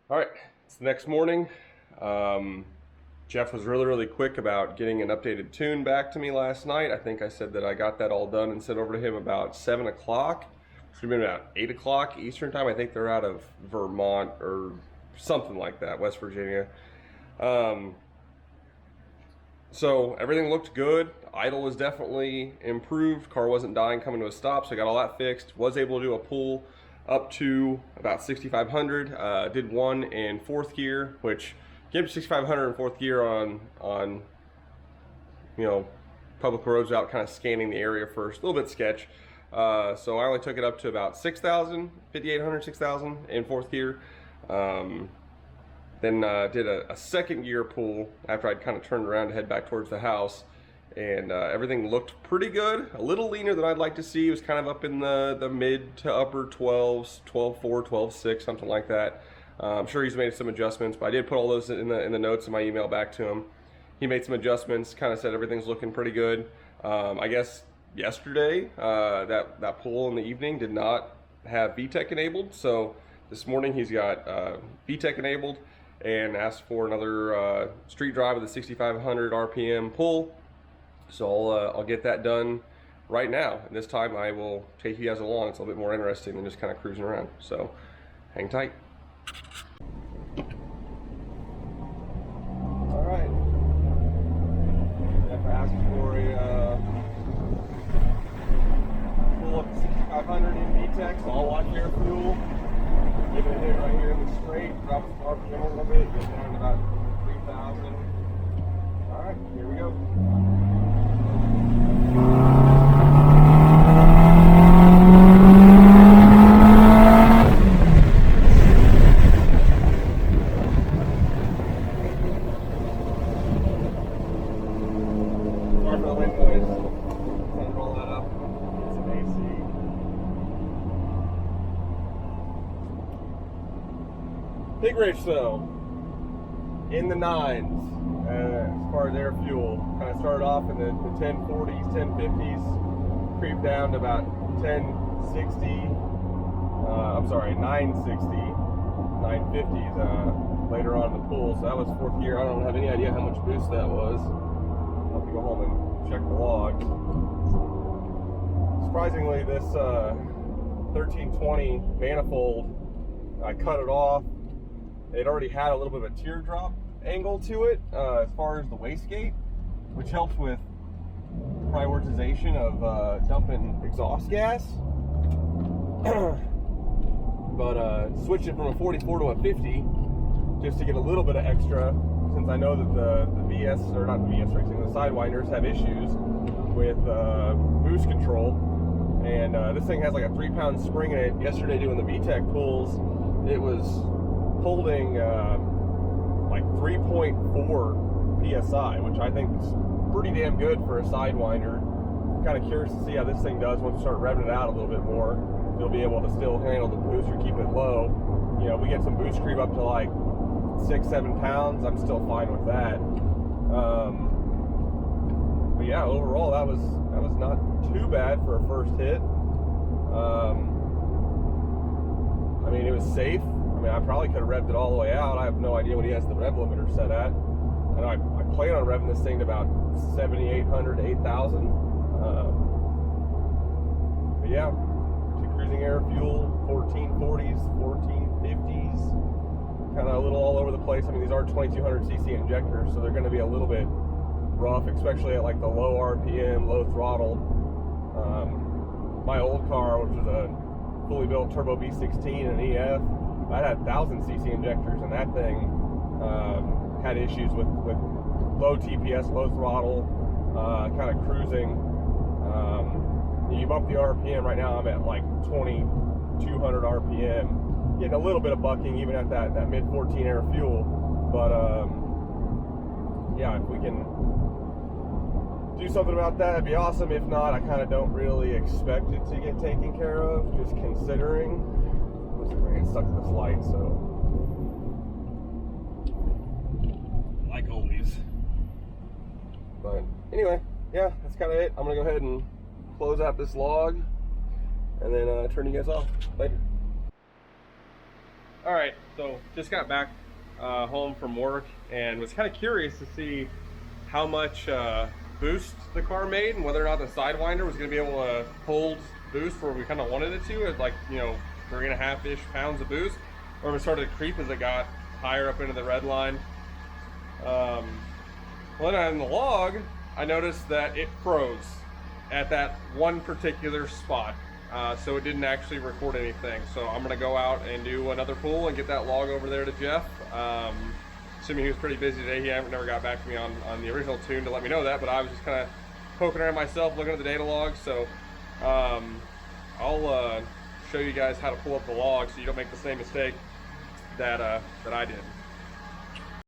All right, it's the next morning. Jeff was really quick about getting an updated tune back to me last night. I think I said that I got that all done and sent over to him about 7 o'clock. It should have been about 8 o'clock Eastern time. I think they're out of Vermont or something like that, West Virginia. So everything looked good. Idle was definitely improved. Car wasn't dying coming to a stop, so I got all that fixed. Was able to do a pull up to about 6,500. Did one in fourth gear, which getting 6,500 in fourth gear on public roads without kind of scanning the area first, a little bit sketch. So I only took it up to about 6,000, 5,800, 6,000 in fourth gear. Then did a second gear pull after I'd kind of turned around to head back towards the house, and everything looked pretty good. A little leaner than I'd like to see. It was kind of up in the mid to upper 12s, 12.4, 12.6, something like that. I'm sure he's made some adjustments, but I did put all those in the notes in my email back to him. He made some adjustments, kind of said everything's looking pretty good. I guess yesterday, that pull in the evening did not have VTEC enabled, so this morning he's got VTEC enabled and asked for another street drive with a 6,500 RPM pull. So I'll get that done right now. And this time I will take you guys along. It's a little bit more interesting than just kind of cruising around. So hang tight. All right. Jeff asked for a pull up to 6,500 in VTEC. So I'll watch air fuel. Give it a hit right here in the straight, drop the RPM a little bit, get down to about 3,000. Alright, here we go. Sorry for the wind noise. Trying to roll that up. Get some AC. Pig race though, in the 9s as far as air fuel. Kind of started off in the 1040s, 1050s, creeped down to about 1060, 960, 950s later on in the pool. So that was fourth gear. I don't have any idea how much boost that was. I'll have to go home and check the logs. Surprisingly, this 1320 manifold, I cut it off. It already had a little bit of a teardrop angle to it as far as the wastegate, which helps with prioritization of dumping exhaust gas. But switched it from a 44 to a 50 just to get a little bit of extra, since I know that the VS, or not the VS racing, the Sidewinders have issues with boost control. And this thing has like a 3-pound spring in it. Yesterday doing the VTEC pulls, it was holding like 3.4 psi, which I think is pretty damn good for a Sidewinder. I'm kind of curious to see how this thing does once you start revving it out a little bit more. If you'll be able to still handle the boost or keep it low. You know, if we get some boost creep up to like 6-7 pounds, I'm still fine with that. But yeah, overall that was not too bad for a first hit. I mean, it was safe. I mean, I probably could have revved it all the way out. I have no idea what he has the rev limiter set at. And I plan on revving this thing to about 7,800 to 8,000. But yeah, to cruising air fuel, 1440s, 1450s, kind of a little all over the place. I mean, these are 2,200cc injectors, so they're going to be a little bit rough, especially at like the low RPM, low throttle. My old car, which was a fully built turbo B16 and an EF, I had 1,000cc injectors, and that thing had issues with low TPS, low throttle, kind of cruising. You bump the RPM, right now I'm at like 2,200 RPM, getting a little bit of bucking even at that mid 14 air fuel. But yeah, if we can do something about that, it'd be awesome. If not, I kind of don't really expect it to get taken care of, just considering. We're getting stuck to this light, so like always. But anyway, yeah, that's kind of it. I'm gonna go ahead and close out this log and then turn you guys off later. All right, so just got back home from work and was kind of curious to see how much boost the car made and whether or not the Sidewinder was going to be able to hold boost where we kind of wanted it to, at like, you know, 3.5-ish pounds of boost, or if it started to creep as it got higher up into the red line. Well, then on the log, I noticed that it froze at that one particular spot. So it didn't actually record anything. So I'm gonna go out and do another pull and get that log over there to Jeff. Assuming he was pretty busy today, he never got back to me on the original tune to let me know that, but I was just kind of poking around myself, looking at the data log. So I'll show you guys how to pull up the log so you don't make the same mistake that I did.